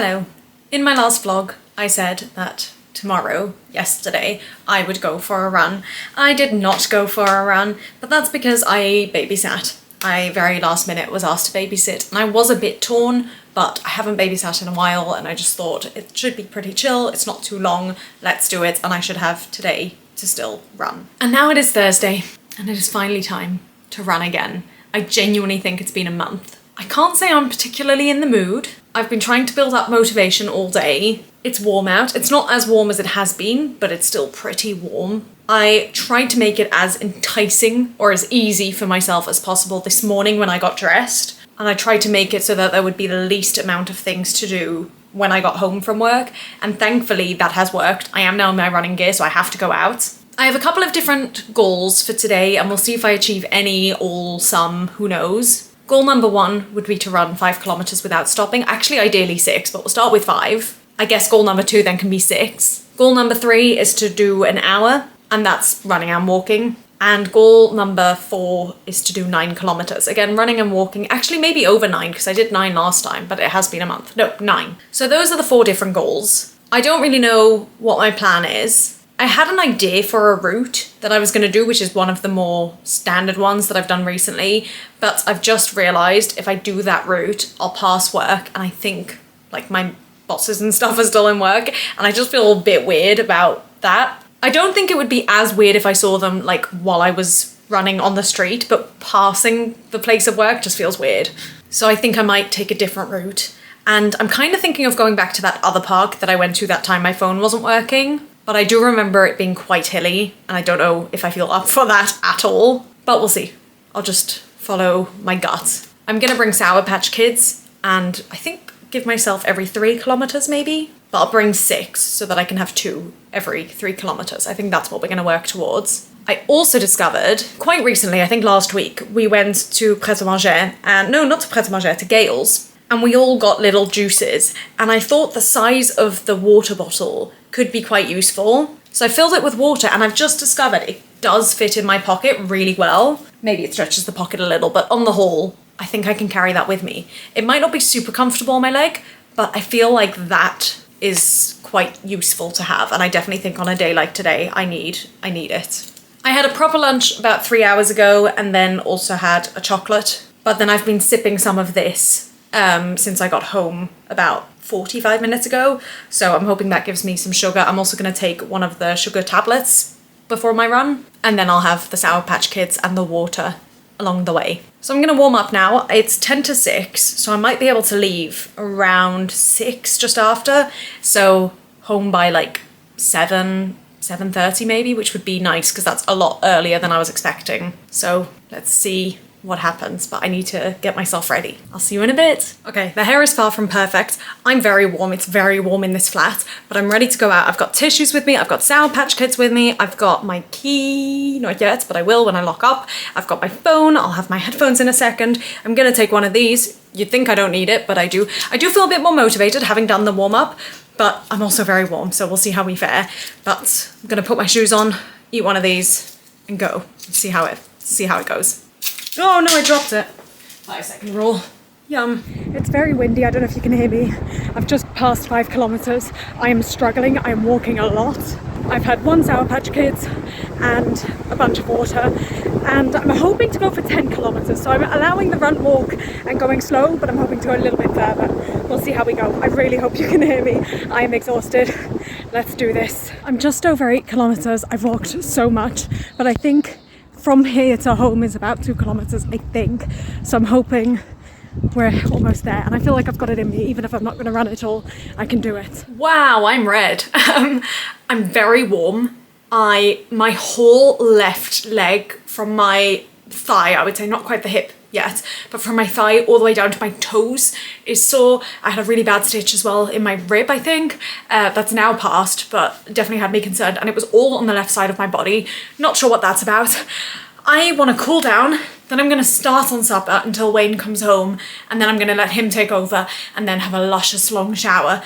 Hello. In my last vlog, I said that yesterday, I would go for a run. I did not go for a run, but that's because I babysat. I very last minute was asked to babysit and I was a bit torn, but I haven't babysat in a while and I just thought it should be pretty chill, it's not too long, let's do it, and I should have today to still run. And now it is Thursday and it is finally time to run again. I genuinely think it's been a month. I can't say I'm particularly in the mood. I've been trying to build up motivation all day. It's warm out. It's not as warm as it has been, but it's still pretty warm. I tried to make it as enticing or as easy for myself as possible this morning when I got dressed. And I tried to make it so that there would be the least amount of things to do when I got home from work. And thankfully that has worked. I am now in my running gear, so I have to go out. I have a couple of different goals for today and we'll see if I achieve any, all, some, who knows. Goal number 1 would be to run 5 kilometers without stopping. Actually, ideally 6, but we'll start with 5. I guess goal number 2 then can be 6. Goal number 3 is to do an hour, and that's running and walking. And goal number 4 is to do 9 kilometers. Again, running and walking, actually maybe over 9, because I did 9 last time, but it has been a month. No, 9. So those are the 4 different goals. I don't really know what my plan is. I had an idea for a route that I was going to do, which is one of the more standard ones that I've done recently, but I've just realised if I do that route, I'll pass work, and I think like my bosses and stuff are still in work, and I just feel a bit weird about that. I don't think it would be as weird if I saw them like while I was running on the street, but passing the place of work just feels weird. So I think I might take a different route, and I'm kind of thinking of going back to that other park that I went to that time my phone wasn't working. But I do remember it being quite hilly, and I don't know if I feel up for that at all. But we'll see. I'll just follow my gut. I'm gonna bring Sour Patch Kids, and I think give myself every 3 kilometers maybe. But I'll bring 6 so that I can have 2 every 3 kilometers. I think that's what we're gonna work towards. I also discovered, quite recently, I think last week, we went to Pret-a-Manger, and no, not to Pret-a-Manger, to Gale's. And we all got little juices, and I thought the size of the water bottle could be quite useful. So I filled it with water, and I've just discovered it does fit in my pocket really well. Maybe it stretches the pocket a little, but on the whole, I think I can carry that with me. It might not be super comfortable on my leg, but I feel like that is quite useful to have, and I definitely think on a day like today, I need it. I had a proper lunch about 3 hours ago, and then also had a chocolate, but then I've been sipping some of this since I got home about 45 minutes ago, so I'm hoping that gives me some sugar. I'm also going to take one of the sugar tablets before my run, and then I'll have the Sour Patch Kids and the water along the way. So I'm going to warm up now. It's 10 to 6, so I might be able to leave around 6 just after, so home by like 7:30 maybe, which would be nice because that's a lot earlier than I was expecting. So let's see what happens, but I need to get myself ready. I'll see you in a bit. Okay, the hair is far from perfect. I'm very warm, it's very warm in this flat, but I'm ready to go out. I've got tissues with me, I've got Sour Patch Kids with me, I've got my key, not yet, but I will when I lock up. I've got my phone, I'll have my headphones in a second. I'm gonna take one of these. You'd think I don't need it, but I do. I do feel a bit more motivated having done the warm up, but I'm also very warm, so we'll see how we fare. But I'm gonna put my shoes on, eat one of these, and go. See how it goes. Oh no, I dropped it. 5-second rule. Yum. It's very windy, I don't know if you can hear me. I've just passed 5 kilometers. I am struggling, I am walking a lot. I've had 1 Sour Patch Kids and a bunch of water, and I'm hoping to go for 10 kilometers. So I'm allowing the run walk and going slow, but I'm hoping to go a little bit further. We'll see how we go. I really hope you can hear me. I am exhausted. Let's do this. I'm just over 8 kilometers. I've walked so much, but I think from here to home is about 2 kilometers, I think. So I'm hoping we're almost there. And I feel like I've got it in me. Even if I'm not going to run it all, I can do it. Wow, I'm red. I'm very warm. My whole left leg from my thigh, I would say not quite the hip yet, but from my thigh all the way down to my toes is sore. I had a really bad stitch as well in my rib, I think. That's now passed, but definitely had me concerned, and it was all on the left side of my body. Not sure what that's about. I want to cool down, then I'm going to start on supper until Wayne comes home, and then I'm going to let him take over and then have a luscious long shower.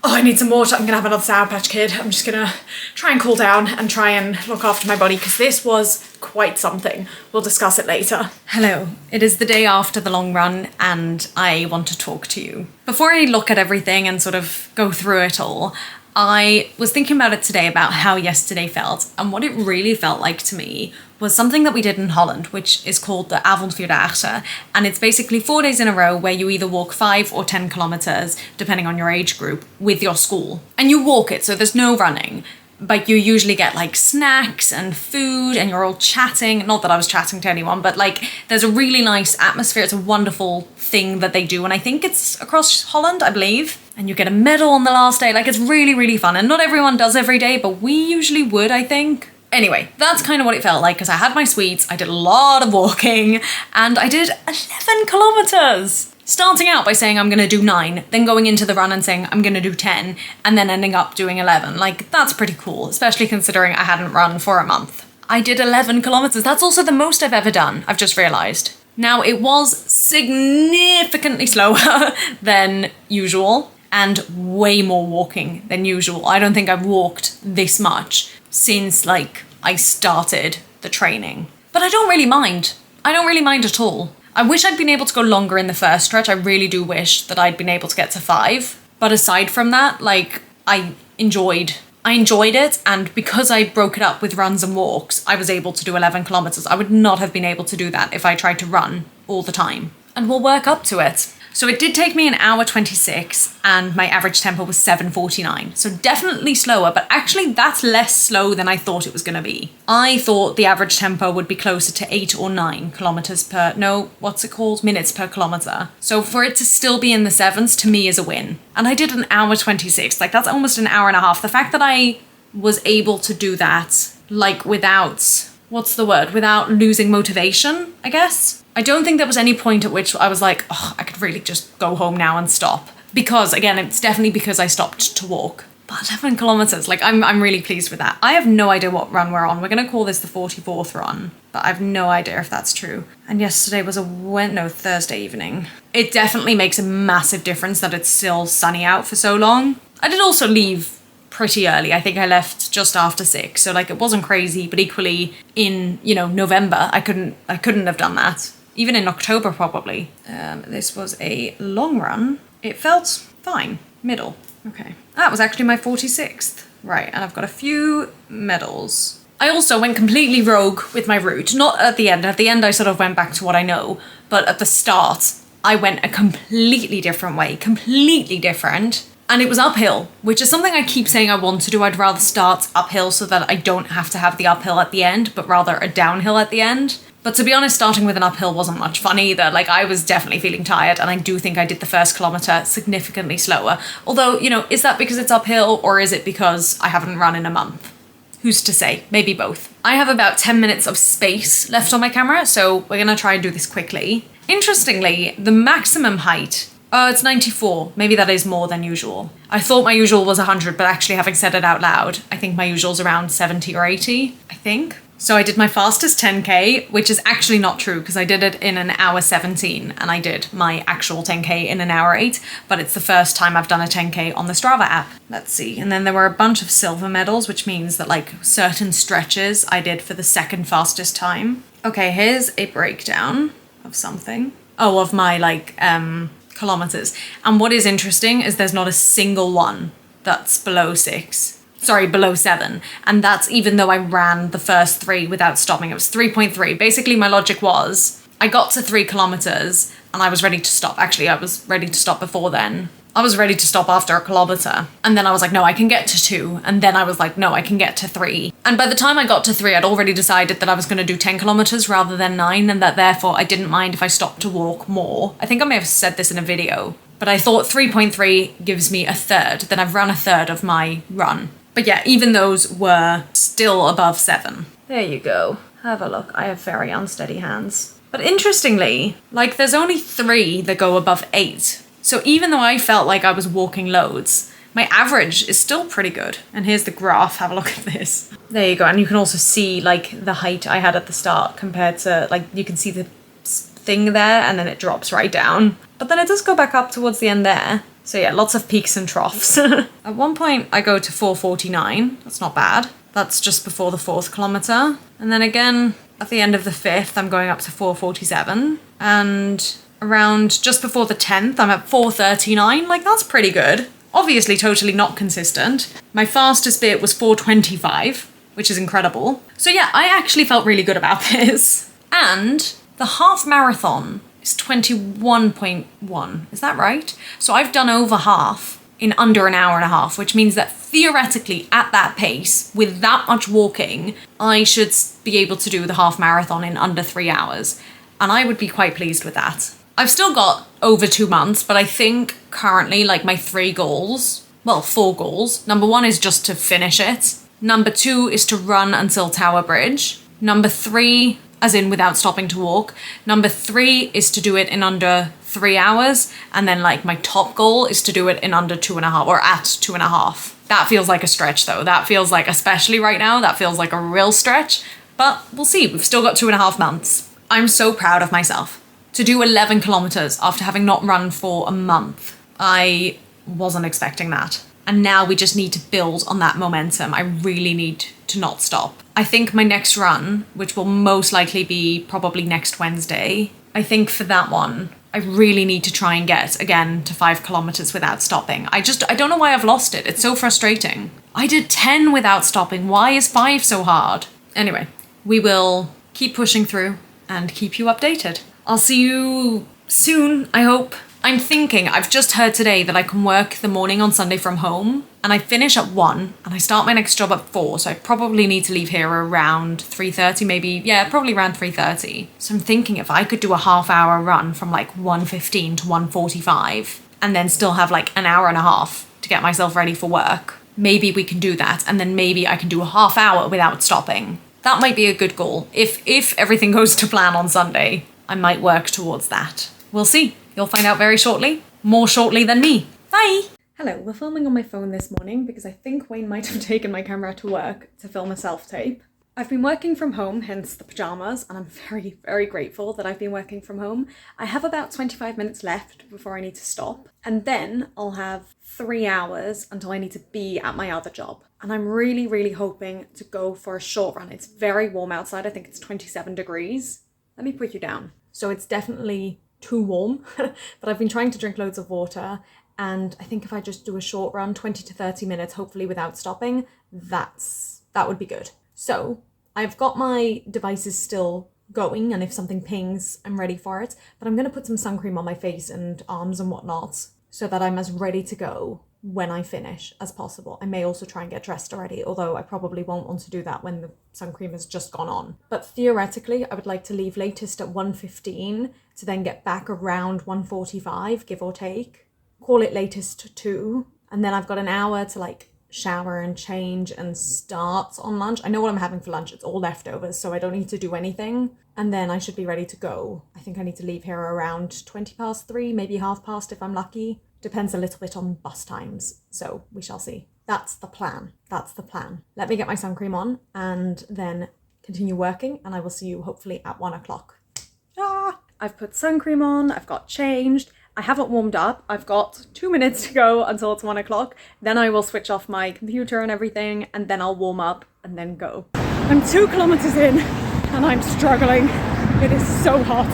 Oh, I need some water. I'm gonna have another Sour Patch Kid. I'm just gonna try and cool down and try and look after my body because this was quite something. We'll discuss it later. Hello. It is the day after the long run and I want to talk to you. Before I look at everything and sort of go through it all, I was thinking about it today about how yesterday felt, and what it really felt like to me was something that we did in Holland, which is called the Avondvierdaagse, and it's basically 4 days in a row where you either walk 5 or 10 kilometers, depending on your age group, with your school. And you walk it, so there's no running, but you usually get like snacks and food and you're all chatting. Not that I was chatting to anyone, but like there's a really nice atmosphere. It's a wonderful thing that they do, and I think it's across Holland, I believe. And you get a medal on the last day. Like, it's really, really fun, and not everyone does every day, but we usually would, I think. Anyway, that's kind of what it felt like, because I had my sweets, I did a lot of walking, and I did 11 kilometers. Starting out by saying I'm gonna do 9, then going into the run and saying I'm gonna do 10, and then ending up doing 11. Like, that's pretty cool, especially considering I hadn't run for a month. I did 11 kilometers. That's also the most I've ever done, I've just realized. Now, it was significantly slower than usual, and way more walking than usual. I don't think I've walked this much since, like, I started the training. But I don't really mind. I don't really mind at all. I wish I'd been able to go longer in the first stretch. I really do wish that I'd been able to get to 5. But aside from that, like, I enjoyed it, and because I broke it up with runs and walks, I was able to do 11 kilometers. I would not have been able to do that if I tried to run all the time. And we'll work up to it. So it did take me 1:26 and my average tempo was 7:49. So definitely slower, but actually that's less slow than I thought it was going to be. I thought the average tempo would be closer to 8 or 9 kilometers per, no, what's it called? Minutes per kilometer. So for it to still be in the 7s to me is a win. And I did 1:26, like that's almost an hour and a half. The fact that I was able to do that, like without, without losing motivation, I guess. I don't think there was any point at which I was like, oh, I could really just go home now and stop. Because, again, it's definitely because I stopped to walk. But 11 kilometers, like, I'm really pleased with that. I have no idea what run we're on. We're going to call this the 44th run. But I have no idea if that's true. And yesterday was Thursday evening. It definitely makes a massive difference that it's still sunny out for so long. I did also leave pretty early. I think I left just after 6. So, like, it wasn't crazy. But equally, in, November, I couldn't have done that. Even in October, probably. This was a long run. It felt fine. Middle. Okay. That was actually my 46th. Right, and I've got a few medals. I also went completely rogue with my route. Not at the end. At the end, I sort of went back to what I know. But at the start, I went a completely different way. Completely different. And it was uphill, which is something I keep saying I want to do. I'd rather start uphill so that I don't have to have the uphill at the end, but rather a downhill at the end. But to be honest, starting with an uphill wasn't much fun either. Like, I was definitely feeling tired, and I do think I did the first kilometer significantly slower. Although, is that because it's uphill, or is it because I haven't run in a month? Who's to say? Maybe both. I have about 10 minutes of space left on my camera, so we're gonna try and do this quickly. Interestingly, the maximum height, it's 94. Maybe that is more than usual. I thought my usual was 100, but actually having said it out loud, I think my usual's around 70 or 80, I think. So I did my fastest 10K, which is actually not true because I did it in 1:17 and I did my actual 10K in 1:08, but it's the first time I've done a 10K on the Strava app. Let's see. And then there were a bunch of silver medals, which means that like certain stretches I did for the second fastest time. Okay, here's a breakdown of something. Oh, of my kilometers. And what is interesting is there's not a single one that's below 7. And that's even though I ran the first 3 without stopping. It was 3.3. Basically, my logic was I got to 3 kilometers and I was ready to stop. Actually, I was ready to stop before then. I was ready to stop after a kilometer. And then I was like, no, I can get to 2. And then I was like, no, I can get to 3. And by the time I got to 3, I'd already decided that I was going to do 10 kilometers rather than 9. And that therefore I didn't mind if I stopped to walk more. I think I may have said this in a video. But I thought 3.3 gives me a third. Then I've run a third of my run. But yeah, even those were still above 7. There you go. Have a look. I have very unsteady hands. But interestingly, like there's only 3 that go above 8. So even though I felt like I was walking loads, my average is still pretty good. And here's the graph. Have a look at this. There you go. And you can also see like the height I had at the start compared to like, you can see the thing there and then it drops right down. But then it does go back up towards the end there. So yeah, lots of peaks and troughs. At one point I go to 4:49. That's not bad. That's just before the 4th kilometre. And then again, at the end of the 5th, I'm going up to 4:47. And around just before the 10th, I'm at 4:39. Like, that's pretty good. Obviously totally not consistent. My fastest bit was 4:25, which is incredible. So yeah, I actually felt really good about this. And the half marathon is 21.1. Is that right? So I've done over half in under an hour and a half, which means that theoretically at that pace, with that much walking, I should be able to do the half marathon in under 3 hours. And I would be quite pleased with that. I've still got over 2 months, but I think currently like my 4 goals. Number 1 is just to finish it. Number 2 is to run until Tower Bridge. Number 3, as in without stopping to walk. Number 3 is to do it in under 3 hours. And then like my top goal is to do it in under 2.5 or at 2.5. That feels like a stretch though. That feels like, especially right now, that feels like a real stretch. But we'll see. We've still got 2.5 months. I'm so proud of myself. To do 11 kilometers after having not run for a month. I wasn't expecting that. And now we just need to build on that momentum. I really need to not stop. I think my next run, which will most likely be probably next Wednesday, I think for that one, I really need to try and get again to 5 kilometers without stopping. I don't know why I've lost it. It's so frustrating. I did 10 without stopping. Why is 5 so hard? Anyway, we will keep pushing through and keep you updated. I'll see you soon, I hope. I'm thinking, I've just heard today that I can work the morning on Sunday from home, and I finish at 1 and I start my next job at 4, so I probably need to leave here around 3:30, maybe, yeah, probably around 3:30. So I'm thinking if I could do a half-hour run from like 1:15 to 1:45 and then still have like an hour and a half to get myself ready for work, maybe we can do that, and then maybe I can do a half hour without stopping. That might be a good goal. If everything goes to plan on Sunday, I might work towards that. We'll see. You'll find out very shortly. More shortly than me. Bye! Hello, we're filming on my phone this morning because I think Wayne might have taken my camera to work to film a self-tape. I've been working from home, hence the pyjamas, and I'm very, very grateful that I've been working from home. I have about 25 minutes left before I need to stop, and then I'll have 3 hours until I need to be at my other job. And I'm really, really hoping to go for a short run. It's very warm outside. I think it's 27 degrees. Let me put you down. So it's definitely too warm, but I've been trying to drink loads of water, and I think if I just do a short run, 20 to 30 minutes, hopefully without stopping, that would be good. So I've got my devices still going, and if something pings, I'm ready for it, but I'm going to put some sun cream on my face and arms and whatnot so that I'm as ready to go when I finish as possible. I may also try and get dressed already, although I probably won't want to do that when the sun cream has just gone on. But theoretically, I would like to leave latest at 1:15 to then get back around 1:45, give or take. Call it latest 2, and then I've got an hour to like shower and change and start on lunch. I know what I'm having for lunch. It's all leftovers, so I don't need to do anything. And then I should be ready to go. I think I need to leave here around 3:20, maybe 3:30 if I'm lucky. Depends a little bit on bus times, so we shall see. That's the plan. That's the plan. Let me get my sun cream on and then continue working, and I will see you hopefully at 1 o'clock. I've put sun cream on, I've got changed. I haven't warmed up. I've got 2 minutes to go until it's 1 o'clock. Then I will switch off my computer and everything, and then I'll warm up and then go. I'm 2 kilometers in and I'm struggling. It is so hot.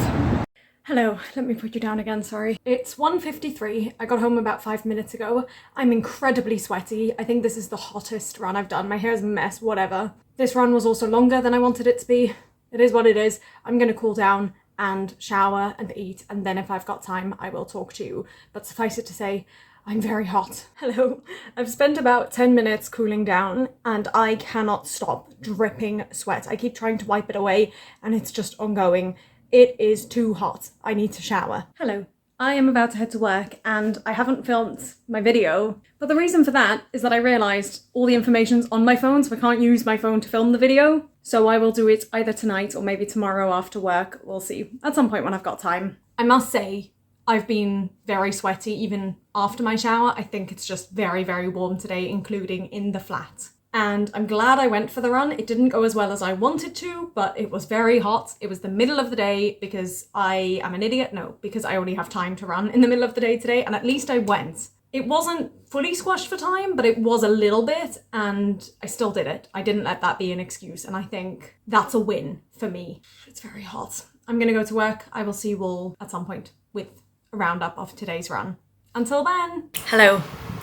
Hello, let me put you down again, sorry. It's 1:53. I got home about 5 minutes ago. I'm incredibly sweaty. I think this is the hottest run I've done. My hair's a mess, whatever. This run was also longer than I wanted it to be. It is what it is. I'm gonna cool down and shower and eat, and then if I've got time, I will talk to you. But suffice it to say, I'm very hot. Hello. I've spent about 10 minutes cooling down and I cannot stop dripping sweat. I keep trying to wipe it away and it's just ongoing. It is too hot. I need to shower. Hello. I am about to head to work and I haven't filmed my video, but the reason for that is that I realised all the information's on my phone, so I can't use my phone to film the video. So I will do it either tonight or maybe tomorrow after work. We'll see. At some point when I've got time. I must say, I've been very sweaty even after my shower. I think it's just very, very warm today, including in the flat. And I'm glad I went for the run. It didn't go as well as I wanted to, but it was very hot. It was the middle of the day because I am an idiot. No, because I only have time to run in the middle of the day today. And at least I went. It wasn't fully squashed for time, but it was a little bit, and I still did it. I didn't let that be an excuse, and I think that's a win for me. It's very hot. I'm gonna go to work. I will see you all at some point with a roundup of today's run. Until then. Hello.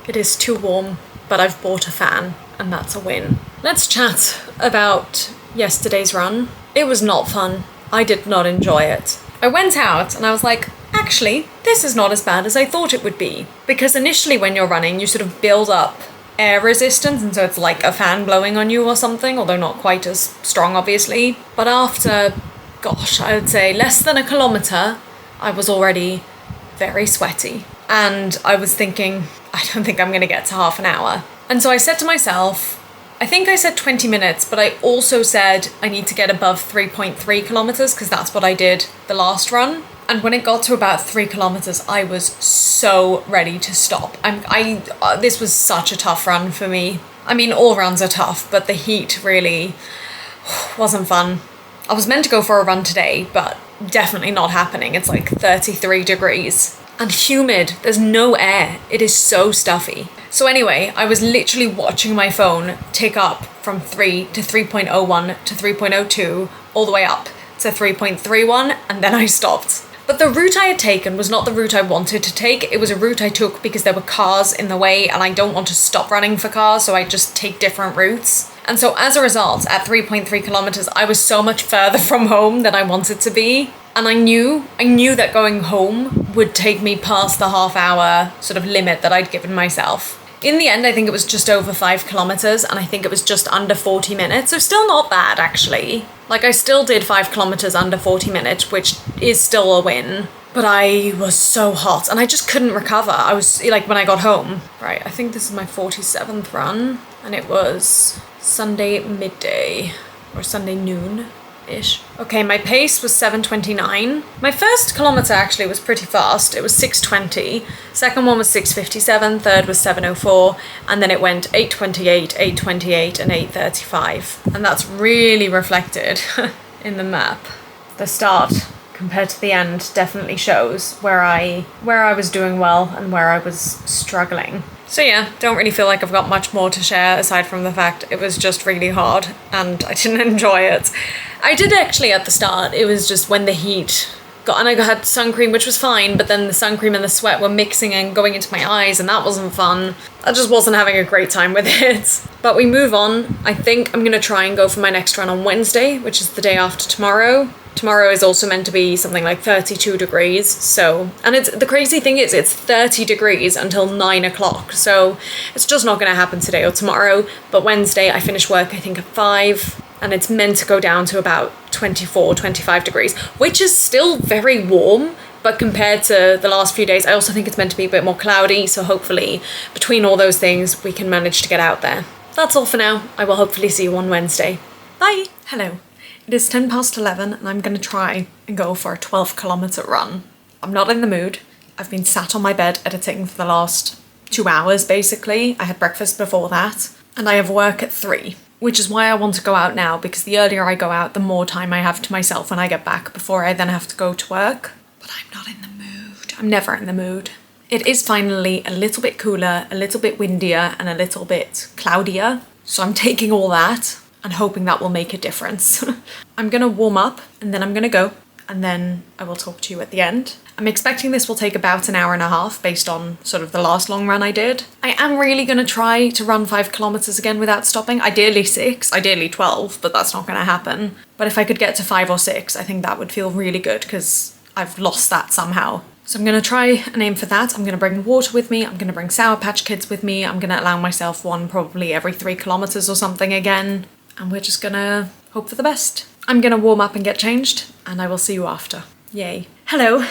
It is too warm, but I've bought a fan, and that's a win. Let's chat about yesterday's run. It was not fun. I did not enjoy it. I went out and I was like, actually, this is not as bad as I thought it would be. Because initially when you're running, you sort of build up air resistance, and so it's like a fan blowing on you or something, although not quite as strong, obviously. But after, gosh, I would say less than a kilometre, I was already very sweaty. And I was thinking, I don't think I'm going to get to half an hour. And so I said to myself, I think I said 20 minutes, but I also said I need to get above 3.3 kilometres because that's what I did the last run. And when it got to about 3 kilometres, I was so ready to stop. This was such a tough run for me. I mean, all runs are tough, but the heat really wasn't fun. I was meant to go for a run today, but definitely not happening. It's like 33 degrees. And humid, there's no air. It is so stuffy. So anyway, I was literally watching my phone tick up from 3 to 3.01 to 3.02, all the way up to 3.31, and then I stopped. But the route I had taken was not the route I wanted to take. It was a route I took because there were cars in the way, and I don't want to stop running for cars, so I just take different routes. And so as a result, at 3.3 kilometers, I was so much further from home than I wanted to be. And I knew that going home would take me past the half hour sort of limit that I'd given myself. In the end, I think it was just over 5 kilometers, and I think it was just under 40 minutes. So still not bad, actually. Like, I still did 5 kilometers under 40 minutes, which is still a win. But I was so hot, and I just couldn't recover. I was, like, when I got home. Right, I think this is my 47th run, and it was Sunday midday, or Sunday noon-ish. Okay, my pace was 7:29. My first kilometer actually was pretty fast. It was 6:20. Second one was 6:57. Third was 7:04. And then it went 8:28, 8:28, and 8:35. And that's really reflected in the map. The start compared to the end definitely shows where I was doing well and where I was struggling. So yeah, don't really feel like I've got much more to share aside from the fact it was just really hard and I didn't enjoy it. I did actually at the start. It was just when the heat got, and I had sun cream, which was fine, but then the sun cream and the sweat were mixing and going into my eyes, and that wasn't fun. I just wasn't having a great time with it. But we move on. I think I'm gonna try and go for my next run on Wednesday, which is the day after tomorrow. Tomorrow is also meant to be something like 32 degrees, so, and it's, the crazy thing is it's 30 degrees until 9 o'clock, so it's just not going to happen today or tomorrow. But Wednesday I finish work I think at 5, and it's meant to go down to about 24, 25 degrees, which is still very warm, but compared to the last few days, I also think it's meant to be a bit more cloudy, so hopefully between all those things we can manage to get out there. That's all for now. I will hopefully see you on Wednesday. Bye! Hello. It is 11:10 and I'm going to try and go for a 12-kilometer run. I'm not in the mood. I've been sat on my bed editing for the last 2 hours basically. I had breakfast before that and I have work at 3, which is why I want to go out now, because the earlier I go out, the more time I have to myself when I get back before I then have to go to work. But I'm not in the mood. I'm never in the mood. It is finally a little bit cooler, a little bit windier and a little bit cloudier. So I'm taking all that and hoping that will make a difference. I'm gonna warm up and then I'm gonna go, and then I will talk to you at the end. I'm expecting this will take about an hour and a half based on sort of the last long run I did. I am really gonna try to run 5 kilometers again without stopping. Ideally 6, ideally 12, but that's not gonna happen. But if I could get to 5 or 6, I think that would feel really good because I've lost that somehow. So I'm gonna try and aim for that. I'm gonna bring water with me. I'm gonna bring Sour Patch Kids with me. I'm gonna allow myself one probably every 3 kilometers or something again. And we're just gonna hope for the best. I'm gonna warm up and get changed, and I will see you after. Yay. Hello.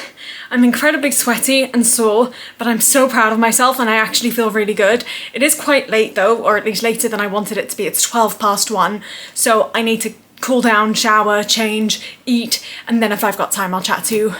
I'm incredibly sweaty and sore, but I'm so proud of myself and I actually feel really good. It is quite late though, or at least later than I wanted it to be. It's 1:12, so I need to cool down, shower, change, eat, and then if I've got time I'll chat to you.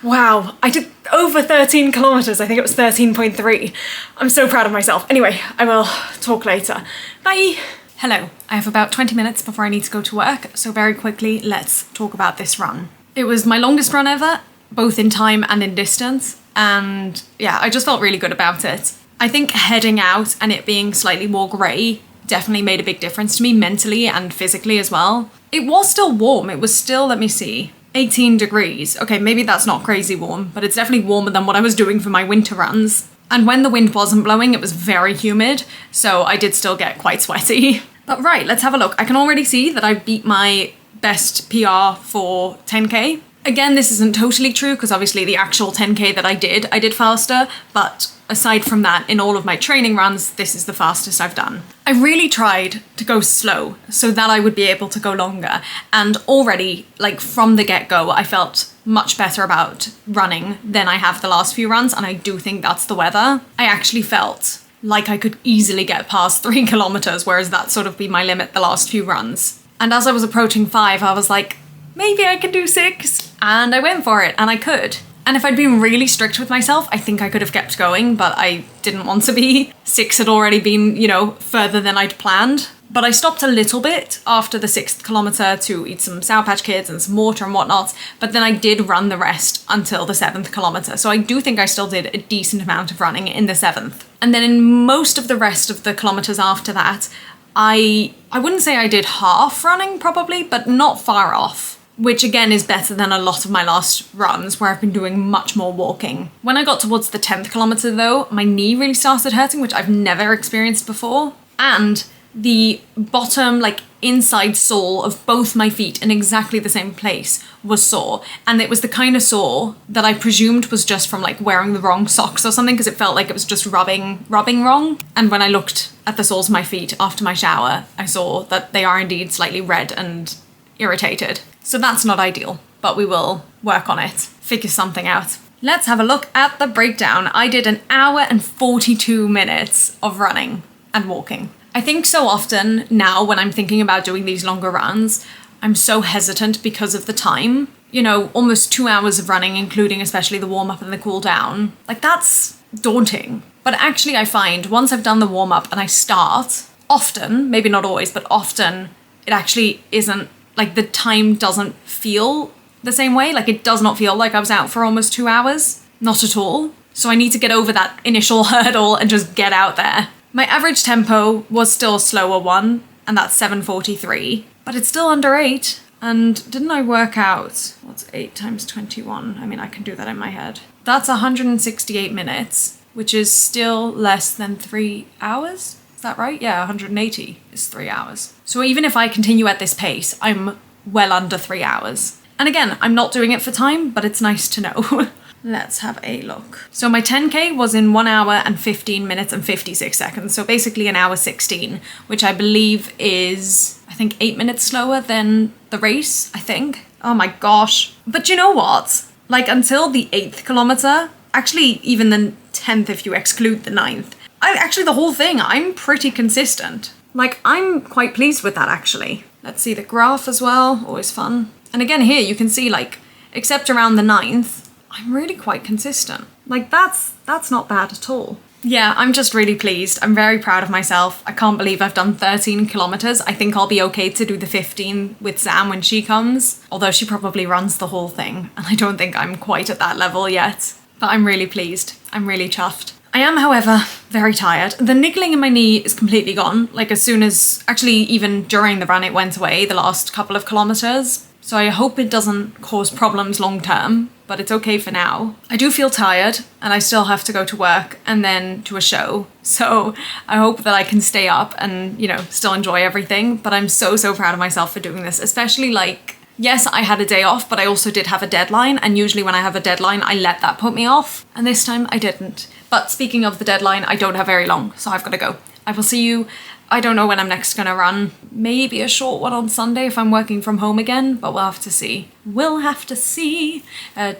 Wow, I did over 13 kilometers. I think it was 13.3. I'm so proud of myself. Anyway, I will talk later. Bye. Hello, I have about 20 minutes before I need to go to work, so very quickly, let's talk about this run. It was my longest run ever, both in time and in distance, and yeah, I just felt really good about it. I think heading out and it being slightly more grey definitely made a big difference to me mentally and physically as well. It was still warm. It was still, let me see, 18 degrees. Okay, maybe that's not crazy warm, but it's definitely warmer than what I was doing for my winter runs. And when the wind wasn't blowing, it was very humid, so I did still get quite sweaty. But right, let's have a look. I can already see that I beat my best PR for 10k. Again, this isn't totally true because obviously the actual 10k that I did faster, but aside from that, in all of my training runs, this is the fastest I've done. I really tried to go slow so that I would be able to go longer, and already, like from the get-go, I felt much better about running than I have the last few runs, and I do think that's the weather. I actually felt like I could easily get past 3 kilometers, whereas that's sort of been my limit the last few runs. And as I was approaching 5, I was like, maybe I can do 6, and I went for it, and I could. And if I'd been really strict with myself, I think I could have kept going, but I didn't want to be. 6 had already been, you know, further than I'd planned. But I stopped a little bit after the 6th kilometer to eat some Sour Patch Kids and some water and whatnot, but then I did run the rest until the 7th kilometer. So I do think I still did a decent amount of running in the 7th. And then in most of the rest of the kilometers after that, I wouldn't say I did half running probably, but not far off. Which again is better than a lot of my last runs where I've been doing much more walking. When I got towards the 10th kilometer though, my knee really started hurting, which I've never experienced before. And the bottom, like inside sole of both my feet in exactly the same place was sore. And it was the kind of sore that I presumed was just from like wearing the wrong socks or something, because it felt like it was just rubbing wrong. And when I looked at the soles of my feet after my shower, I saw that they are indeed slightly red and irritated. So that's not ideal, but we will work on it, figure something out. Let's have a look at the breakdown. I did 1 hour and 42 minutes of running and walking. I think so often now when I'm thinking about doing these longer runs, I'm so hesitant because of the time. You know, almost 2 hours of running, including especially the warm up and the cool down. Like that's daunting. But actually I find once I've done the warm up and I start, often, maybe not always, but often, it actually isn't, like the time doesn't feel the same way. Like it does not feel like I was out for almost 2 hours. Not at all. So I need to get over that initial hurdle and just get out there. My average tempo was still a slower one, and that's 7:43, but it's still under 8. And didn't I work out, what's 8 times 21? I mean, I can do that in my head. That's 168 minutes, which is still less than 3 hours. Is that right? Yeah, 180 is 3 hours. So even if I continue at this pace, I'm well under 3 hours. And again, I'm not doing it for time, but it's nice to know. Let's have a look. So my 10k was in 1 hour and 15 minutes and 56 seconds. So basically an hour 16, which I believe is, I think 8 minutes slower than the race, I think. Oh my gosh. But you know what? Like until the 8th kilometer, actually even the 10th if you exclude the 9th, actually the whole thing, I'm pretty consistent. Like I'm quite pleased with that actually. Let's see the graph as well, always fun. And again here you can see like, except around the 9th, I'm really quite consistent. Like that's not bad at all. Yeah, I'm just really pleased. I'm very proud of myself. I can't believe I've done 13 kilometers. I think I'll be okay to do the 15 with Sam when she comes, although she probably runs the whole thing. And I don't think I'm quite at that level yet, but I'm really pleased. I'm really chuffed. I am, however, very tired. The niggling in my knee is completely gone. Like as soon as, actually even during the run it went away the last couple of kilometers. So I hope it doesn't cause problems long term, but it's okay for now. I do feel tired and I still have to go to work and then to a show. So I hope that I can stay up and, you know, still enjoy everything. But I'm so proud of myself for doing this, especially like, yes, I had a day off, but I also did have a deadline. And usually when I have a deadline, I let that put me off. And this time I didn't. But speaking of the deadline, I don't have very long, so I've got to go. I will see you. I don't know when I'm next gonna run. Maybe a short one on Sunday if I'm working from home again, but we'll have to see. We'll have to see. And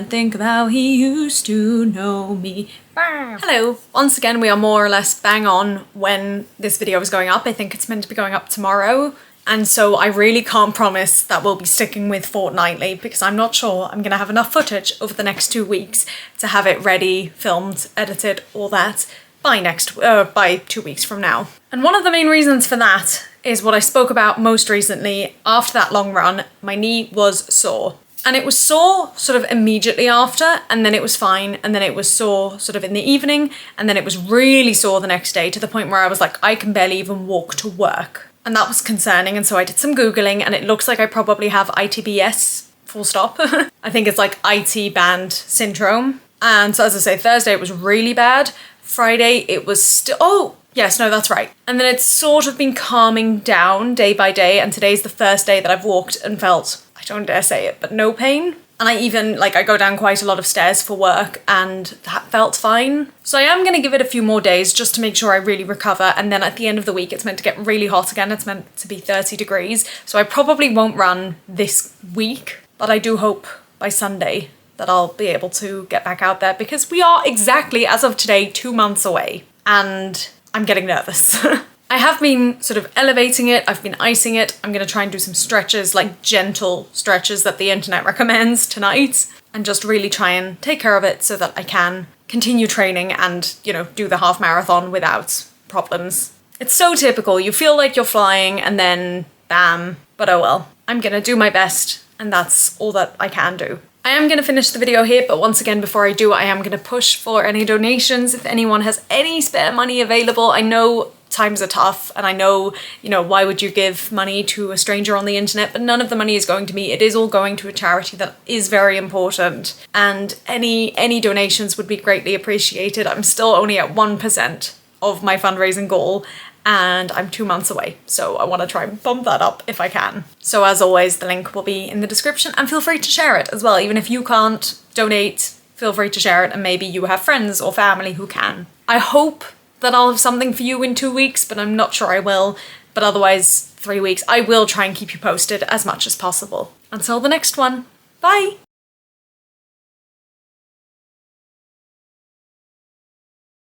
think of how he used to know me. Hello. Once again, we are more or less bang on when this video is going up. I think it's meant to be going up tomorrow. And so I really can't promise that we'll be sticking with fortnightly because I'm not sure I'm going to have enough footage over the next 2 weeks to have it ready, filmed, edited, all that by 2 weeks from now. And one of the main reasons for that is what I spoke about most recently. After that long run, my knee was sore. And it was sore sort of immediately after, and then it was fine, and then it was sore sort of in the evening, and then it was really sore the next day to the point where I was like, I can barely even walk to work. And that was concerning, and so I did some Googling, and it looks like I probably have ITBS, full stop. I think it's like IT band syndrome. And so as I say, Thursday it was really bad. Friday it was still, oh, yes, no, that's right. And then it's sort of been calming down day by day, and today's the first day that I've walked and felt, I don't dare say it, but no pain. And I even, like, I go down quite a lot of stairs for work, and that felt fine. So I am going to give it a few more days just to make sure I really recover, and then at the end of the week it's meant to get really hot again. It's meant to be 30 degrees, so I probably won't run this week, but I do hope by Sunday that I'll be able to get back out there, because we are exactly, as of today, 2 months away, and I'm getting nervous. I have been sort of elevating it, I've been icing it. I'm going to try and do some stretches, like gentle stretches that the internet recommends tonight, and just really try and take care of it so that I can continue training and, you know, do the half marathon without problems. It's so typical. You feel like you're flying and then bam, but oh well. I'm going to do my best, and that's all that I can do. I am going to finish the video here, but once again, before I do, I am going to push for any donations. If anyone has any spare money available, I know times are tough, and I know, you know, why would you give money to a stranger on the internet, but none of the money is going to me. It is all going to a charity that is very important, and any donations would be greatly appreciated. I'm still only at 1% of my fundraising goal, and I'm 2 months away, so I want to try and bump that up if I can. So as always, the link will be in the description, and feel free to share it as well. Even if you can't donate, feel free to share it, and maybe you have friends or family who can. I hope that I'll have something for you in 2 weeks, but I'm not sure I will. But otherwise, 3 weeks. I will try and keep you posted as much as possible. Until the next one, bye!